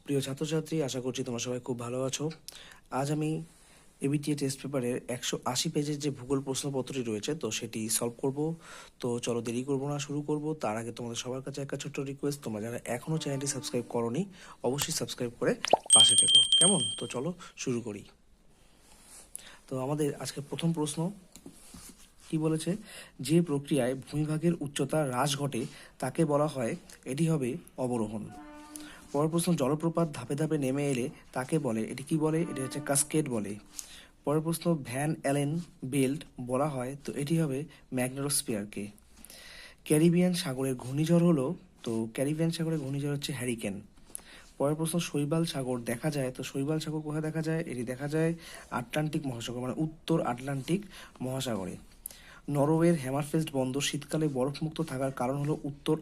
প্রিয় ছাত্রছাত্রী, আশা করছি তোমরা সবাই খুব ভালো আছো। আজ আমি এবিটিএ টেস্ট পেপারের 180 পেজের যে ভূগোল প্রশ্নপত্রটি রয়েছে তো সেটি সলভ করব। তো চলো দেরি করব না, শুরু করব। তার আগে তোমাদের সবার কাছে একটা ছোট্ট রিকোয়েস্ট, তোমরা যারা এখনও চ্যানেলটি সাবস্ক্রাইব করোনি অবশ্যই সাবস্ক্রাইব করে পাশে থেকো, কেমন? তো চলো শুরু করি। তো আমাদের আজকে প্রথম প্রশ্ন কি বলেছে, যে প্রক্রিয়ায় ভূমিভাগের উচ্চতা হ্রাস ঘটে তাকে বলা হয়, এটি হবে অবরোহণ। পরের প্রশ্ন, জলপ্রপাত ধাপে ধাপে নেমে এলে তাকে বলে, এটি কি বলে? এটি হচ্ছে কাস্কেড বলে। পরের প্রশ্ন, ভ্যান অ্যালেন বেল্ট বলা হয়, তো এটি হবে ম্যাগনেটোস্ফিয়ারকে। ক্যারিবিয়ান সাগরের ঘূর্ণিঝড় হলো, তো ক্যারিবিয়ান সাগরের ঘূর্ণিঝড় হচ্ছে হ্যারিকেন। পরের প্রশ্ন, শৈবাল সাগর দেখা যায়, তো শৈবাল সাগর কোথায় দেখা যায়? এটি দেখা যায় আটলান্টিক মহাসাগর, মানে উত্তর আটলান্টিক মহাসাগরে। নরওয়ের হ্যামারফেস্ট বন্দর শীতকালে বরফমুক্ত থাকার কারণ হলো উত্তর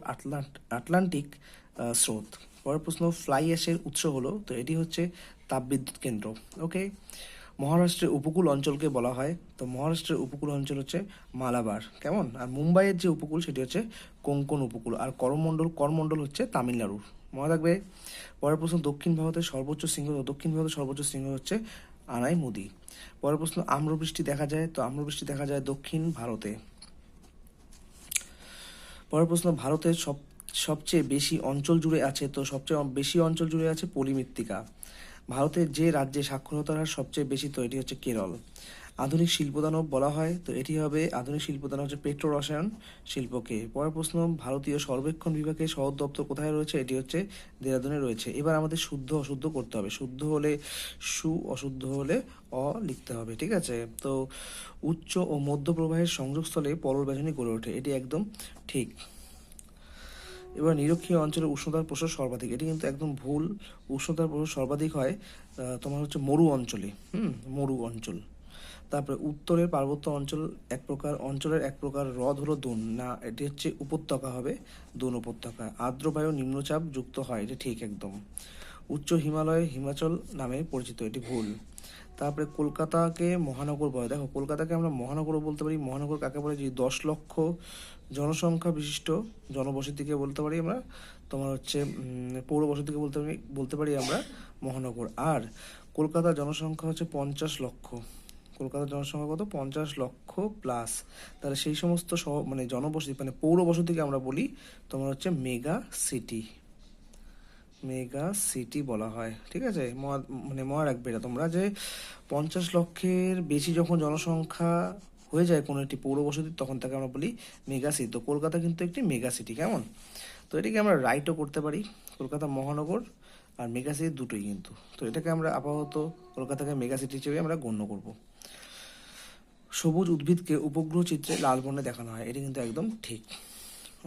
আটলান্টিক স্রোত। পরের প্রশ্ন, ফ্লাই অ্যাশের উৎস হলো, তো এটি হচ্ছে তাপবিদ্যুৎ কেন্দ্র। ওকে। মহারাষ্ট্রের উপকূল অঞ্চলকে বলা হয়, তো মহারাষ্ট্রের উপকূল অঞ্চল হচ্ছে মালাবার, কেমন? আর মুম্বাইয়ের যে উপকূল সেটি হচ্ছে কোঙ্কন উপকূল, আর করমণ্ডল হচ্ছে তামিলনাড়ুর, মনে রাখবে। পরের প্রশ্ন, দক্ষিণ ভারতের সর্বোচ্চ শৃঙ্গ হচ্ছে আনাই মুদি। পরের প্রশ্ন, আম্রবৃষ্টি দেখা যায়, তো আম্রবৃষ্টি দেখা যায় দক্ষিণ ভারতে। পরের প্রশ্ন, ভারতের সবচেয়ে বেশি অঞ্চল জুড়ে আছে, তো সবচেয়ে বেশি অঞ্চল জুড়ে আছে পলিমৃত্তিকা। ভারতের যে রাজ্যে সাক্ষরতার হার সবচেয়ে বেশি, তো এটি হচ্ছে কেরল। আধুনিক শিল্পদানব বলা হয়, তো এটি হবে আধুনিক শিল্পদানব হচ্ছে পেট্রো রসায়ন শিল্পকে। পরের প্রশ্ন, ভারতীয় সর্বেক্ষণ বিভাগের সদর দপ্তর কোথায় রয়েছে? এটি হচ্ছে দেরাদুনে রয়েছে। এবার আমাদের শুদ্ধ অশুদ্ধ করতে হবে, শুদ্ধ হলে সু, অশুদ্ধ হলে অ লিখতে হবে, ঠিক আছে? তো উচ্চ ও মধ্য প্রবাহের সংযোগস্থলে পলল বেষ্টনী গড়ে ওঠে, এটি একদম ঠিক। এবার নিরক্ষীয় অঞ্চলে উষ্ণতার প্রসার সর্বাধিক, এটি কিন্তু একদম ভুল। উষ্ণতার প্রসার সর্বাধিক হয় তোমার হচ্ছে মরু অঞ্চলে, মরু অঞ্চল। তারপরে উত্তরের পার্বত্য অঞ্চলের এক প্রকার হ্রদ হলো দুন, না এটি হচ্ছে উপত্যকা হবে, দুন উপত্যকা। আর্দ্র বায়ু নিম্নচাপ যুক্ত হয়, এটি ঠিক একদম। উচ্চ হিমালয় হিমাচল নামে পরিচিত, এটি ভুল। তারপরে কলকাতাকে মহানগর বলে, দেখো কলকাতাকে আমরা মহানগরও বলতে পারি। মহানগর কাকে বলে? যে 10 লক্ষ জনসংখ্যা বিশিষ্ট জনবসতিকে বলতে পারি আমরা, তোমার হচ্ছে পৌর বসতিকে বলতে পারি আমরা মহানগর। আর কলকাতার জনসংখ্যা হচ্ছে 50 লক্ষ। কলকাতার জনসংখ্যা কত? 50 লক্ষ প্লাস। তাহলে সেই সমস্ত মানে জনবসতি, মানে পৌর বসতিকে আমরা বলি তোমার হচ্ছে মেগা সিটি, মেগা সিটি বলা হয়, ঠিক আছে? মানে মনে রাখবে এটা তোমরা, যে 50 লক্ষের বেশি যখন জনসংখ্যা হয়ে যায় কোনো একটি পৌর বসতি, তখন তাকে আমরা বলি মেগা সিটি। তো কলকাতা কিন্তু একটি মেগা সিটি, কেমন? তো এটাকে আমরা রাইটও করতে পারি, কলকাতা মহানগর আর মেগা সিটি দুটোই কিন্তু। তো এটাকে আমরা আপাতত কলকাতাকে মেগা সিটি হিসেবে আমরা গণ্য করব। সবুজ উদ্ভিদকে উপগ্রহ চিত্রে লাল বর্ণে দেখানো হয়, এটি কিন্তু একদম ঠিক।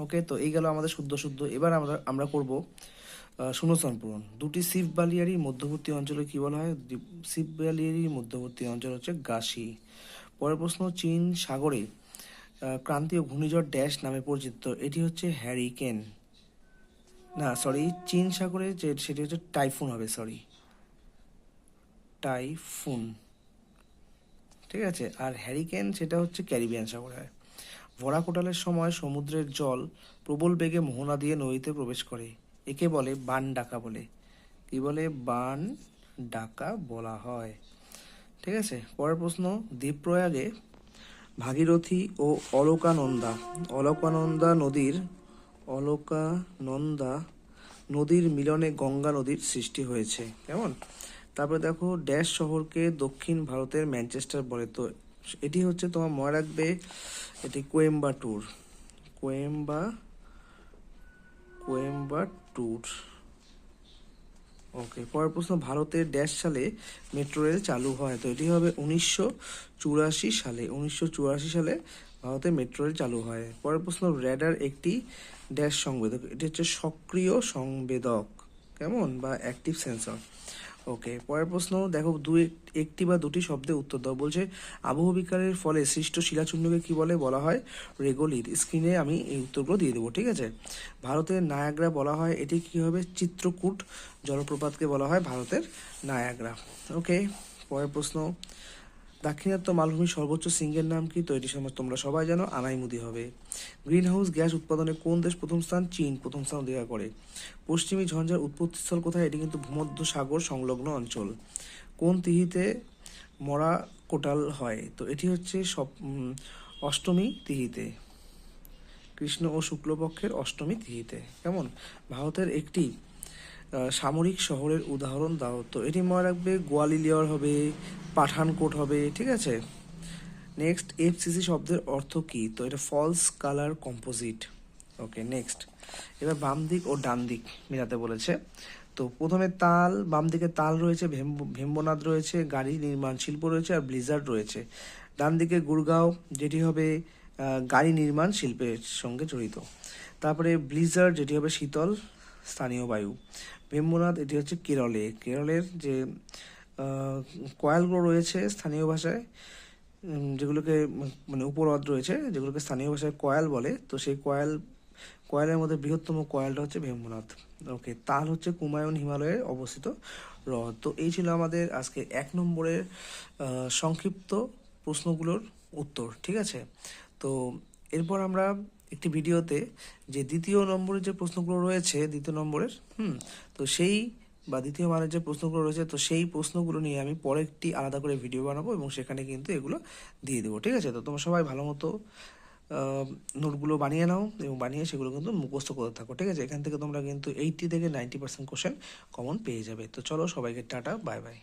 ওকে, তো এই গেল আমাদের শুদ্ধ। এবার আমরা করব শূন্যস্থান পূরণ। দুটি সিপ বালিয়ারির মধ্যবর্তী অঞ্চলে কি বলা হয়? সিপ বালিয়ারির মধ্যবর্তী অঞ্চল হচ্ছে গাসি। পরের প্রশ্ন, চীন সাগরে ক্রান্তীয় ঘূর্ণিঝড় ড্যাশ নামে পরিচিত, এটি হচ্ছে হ্যারিকেন। না সরি, চীন সাগরে সেটি হচ্ছে টাইফুন হবে, সরি, টাইফুন, ঠিক আছে? আর হ্যারিকেন সেটা হচ্ছে ক্যারিবিয়ান সাগরে হয়। ভরা কোটালের সময় সমুদ্রের জল প্রবল বেগে মোহনা দিয়ে নদীতে প্রবেশ করে, একে বলে বান ডাকা বলে। কি বলে? বান ডাকা বলা হয়, ঠিক আছে? পরের প্রশ্ন, দেবপ্রয়াগে ভাগীরথী ও অলকানন্দা নদীর মিলনে গঙ্গা নদীর সৃষ্টি হয়েছে, কেমন? তারপরে দেখো, ড্যাশ শহরকে দক্ষিণ ভারতের ম্যানচেস্টার বলে, তো এটি হচ্ছে তোমার মনে রাখবে, এটি কোয়েম্বাটুর। ওকে, পরের প্রশ্ন, ভারতের ড্যাশ সালে মেট্রো রেল চালু হয়, তো এটি হবে 1984 সালে ভারতে মেট্রো রেল চালু হয়। পরের প্রশ্ন, র্যাডার একটি ড্যাশ সংবেদক, এটি হচ্ছে সক্রিয় সংবেদক, কেমন? বা অ্যাক্টিভ সেন্সর। ওকে, পরের প্রশ্ন দেখো, একটি বা দুটি শব্দে উত্তর দাও। বলছে আবহবিকারের ফলে সৃষ্ট শিলাচূর্ণকে কি বলা হয় রেগোলিথ। স্ক্রিনে আমি এই উত্তরগুলো দিয়ে দেবো, ঠিক আছে? ভারতের নায়াগ্রা বলা হয়, এটি কি হবে? চিত্রকূট জলপ্রপাতকে বলা হয় ভারতের নায়াগ্রা। ওকে, পরের প্রশ্ন, দাক্ষিণাত্য মালভূমির সর্বোচ্চ শৃঙ্গের নাম কি? তো এটি সমস্ত তোমরা সবাই জানো, আনাইমুদি হবে। গ্রিন হাউস গ্যাস উৎপাদনে কোন দেশ প্রথম স্থান? চীন প্রথম স্থান অধিকার করে। পশ্চিমী ঝঞ্ঝার উৎপত্তিস্থল কোথায়? এটি কিন্তু ভূমধ্য সাগর সংলগ্ন অঞ্চল। কোন তিথিতে মরা কোটাল হয়? তো এটি হচ্ছে অষ্টমী তিথিতে, কৃষ্ণ ও শুক্লপক্ষের অষ্টমী তিথিতে। কেমন? ভারতের একটি সামরিক শহরের উদাহরণ দাও। তো এটি মনে রাখবে, গোয়ালিয়র হবে, পাঠানকোট হবে, ঠিক আছে। নেক্সট, এফসিসি শব্দের অর্থ কি? তো এটা ফলস কালার কম্পোজিট। ওকে, নেক্সট। এবার বাম দিক ও ডান দিক মেলাতে বলেছে। তো প্রথমে তাল, বাম দিকে তাল রয়েছে, ভেম্বনাদ রয়েছে, গাড়ি নির্মাণ শিল্প রয়েছে, আর ব্লিজার্ড রয়েছে। ডান দিকে গুড়গাঁও, যেটি হবে গাড়ি নির্মাণ শিল্পের সঙ্গে জড়িত। তারপরে ব্লিজার্ড, যেটি হবে শীতল স্থানীয় বায়ু। ভেম্বনাদ, এটি হচ্ছে কেরলে, কেরলের যে কয়েলগুলো রয়েছে স্থানীয় ভাষায়, যেগুলোকে মানে উপহ্রদ রয়েছে, যেগুলোকে স্থানীয় ভাষায় কয়েল বলে। তো সেই কয়েলের মধ্যে বৃহত্তম কয়েলটা হচ্ছে ভেম্বনাথ। ওকে, তাল হচ্ছে কুমায়ুন হিমালয়ে অবস্থিত হ্রদ। তো এই ছিল আমাদের আজকে 1 নম্বরের সংক্ষিপ্ত প্রশ্নগুলোর উত্তর, ঠিক আছে। তো এরপর আমরা একটি ভিডিওতে যে দ্বিতীয় নম্বরের যে প্রশ্নগুলো রয়েছে, দ্বিতীয় নম্বরের তো সেই বা দ্বিতীয় মানের যে প্রশ্নগুলো রয়েছে, তো সেই প্রশ্নগুলো নিয়ে আমি পরে একটি আলাদা করে ভিডিও বানাবো এবং সেখানে কিন্তু এগুলো দিয়ে দেবো, ঠিক আছে। তো তোমরা সবাই ভালো মতো নোটগুলো বানিয়ে নাও এবং বানিয়ে সেগুলো কিন্তু মুখস্থ করতে থাকো, ঠিক আছে। এখান থেকে তোমরা কিন্তু 80 থেকে 90% কোশ্চেন কমন পেয়ে যাবে। তো চলো, সবাইকে টাটা, বাই বাই।